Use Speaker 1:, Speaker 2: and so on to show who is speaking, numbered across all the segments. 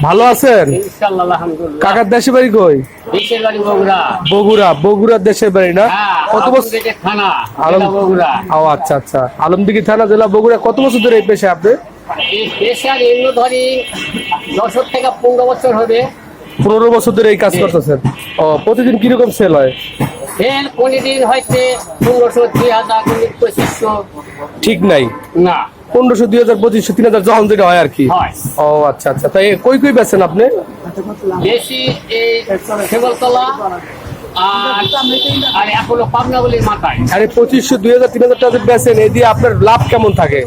Speaker 1: ভালো আছেন? কাকার দেশে বাড়ি কই? বগুড়া। বগুড়ার দেশের বাড়ি না? কত বছর? ও আচ্ছা আচ্ছা, আলমদিঘি থানা, জেলা বগুড়া। কত বছর ধরে এই পেশায় আপনি?
Speaker 2: ধরি 10 থেকে 15 বছর হবে।
Speaker 1: 15 বছর ধরে এই কাজ করতেছেন? ও, প্রতিদিন কিরকম সেল হয়?
Speaker 2: প্রতিদিন হয়তো 1500, 2000, 2500।
Speaker 1: ঠিক নাই
Speaker 2: না,
Speaker 1: 1500, 2000, 2500, 3000 যখন যেটা হয় আর কি।
Speaker 2: হয়।
Speaker 1: ও আচ্ছা আচ্ছা, তাই কই কই বেচেন আপনি?
Speaker 2: বেশি এই শিমলতলা আর এখনো পাবনাগুলির মাথায়।
Speaker 1: আরে 2500, 2000, 3000 টাকা বেচেন, এই দিয়ে আপনার লাভ কেমন থাকে?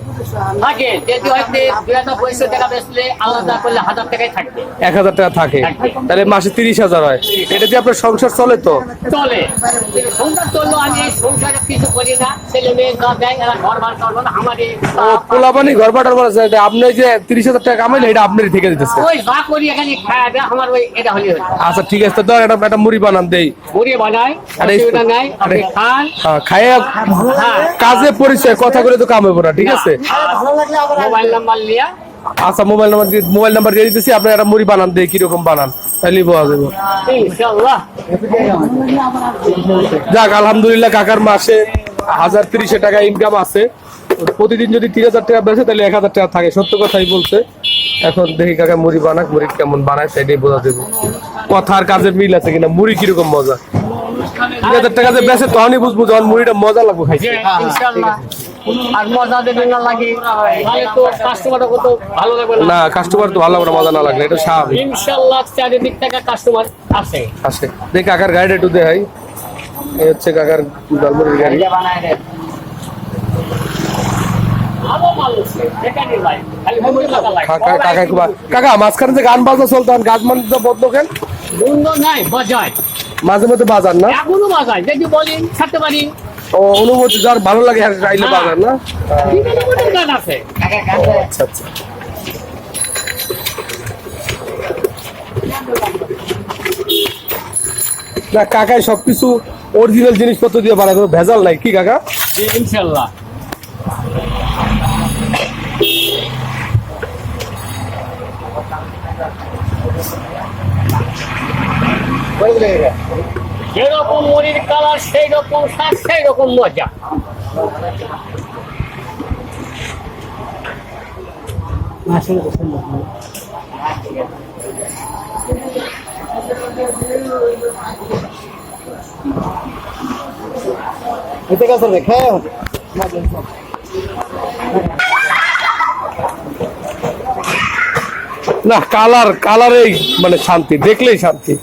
Speaker 2: থাকে যদি হয়তো 2500 টাকা বেচলে আলাদা করলে 1000 টাকাই থাকবে।
Speaker 1: 1000 টাকা থাকে, তাহলে মাসে 30,000 হয়। এটা দিয়ে আপনার সংসার চলে তো?
Speaker 2: চলে, সংসার চললো। আমি এই সংসারে কিছু করি না, ছেলে মেয়ে যা দেয় এরা ঘর ভাড়া করবো না আমাদের।
Speaker 1: পোলাপানি ঘর ভাড়ার বলা যায়, আপনি যে 30,000 টাকা কামাইলে এটা আপনারই থেকে দিতেছে।
Speaker 2: ওই যা করি এখানে খাওয়া দেয় আমার, ওই এটা হলে হলো।
Speaker 1: আচ্ছা ঠিক আছে, তো একটা মুড়ি বানান দেই।
Speaker 2: মুড়ি বানাই, অসুবিধা নাই, আপনি খান।
Speaker 1: খাইয়া কাজে পরিচয় কথা বলে তো কাম হইব না, ঠিক আছে?
Speaker 2: মোবাইল নাম্বার লিয়া।
Speaker 1: আচ্ছা, মোবাইল নাম্বার দিয়ে দিতেছি, আপনি একটা মুড়ি বানান দেই, কিরকম বানান, তাহলে বোঝা যাবে।
Speaker 2: ইনশাআল্লাহ।
Speaker 1: যাক, আলহামদুলিল্লাহ, কাকার মাসে 1030 টাকা ইনকাম আছে। প্রতিদিন যদি 3000 টাকা বেচে তাহলে 1000 টাকা থাকে, সত্য কথাই বলছে। এখন দেখি কাকা মুড়ি বানাক, মুড়ি কেমন বানায় সেটাই বোঝা যাবে। কথার কাজে মিল আছে কিনা, মুড়ি কিরকম মজা। 3000 টাকা যে বেচে তখনই বুঝবো যখন মুড়িটা মজা লাগবে খাইতে।
Speaker 2: ইনশাআল্লাহ। আর মজা দেবে না লাগে তাহলে তো কাস্টমার কত ভালো লাগবে
Speaker 1: না, কাস্টমার তো ভালো লাগবে, মজা না লাগলে এটা স্বাভাবিক।
Speaker 2: ইনশাআল্লাহ চারিদিক থেকে কাস্টমার আছে।
Speaker 1: আসে দেখ, কাকার গাড়িটা একটু দেখাই। এই হচ্ছে কাকার ডালমুড়ির গাড়ি। কাকা, মাঝখানে যে গান বাজনা চলতো, গাছ মানে বন্ধ কেন?
Speaker 2: বন্ধ নাই, বাজায়
Speaker 1: মাঝে মধ্যে বাজার না?
Speaker 2: এখনো বাজায়, যদি বলি ছাড়তে পারি।
Speaker 1: ও, অনুভূতি যার ভালো লাগে গাইলে বাজার না?
Speaker 2: গান আছে।
Speaker 1: আচ্ছা আচ্ছা, না কাকাই সবকিছু অরিজিনাল জিনিসপত্র দিয়ে বানায়, কোনো ভেজাল নাই, কি কাকা?
Speaker 2: ইনশাআল্লাহ। যেরকম মুড়ির কালার সেই রকম স্বাদ, সেই রকম মজা।
Speaker 1: না, কালারেই মানে শান্তি, দেখলেই শান্তি।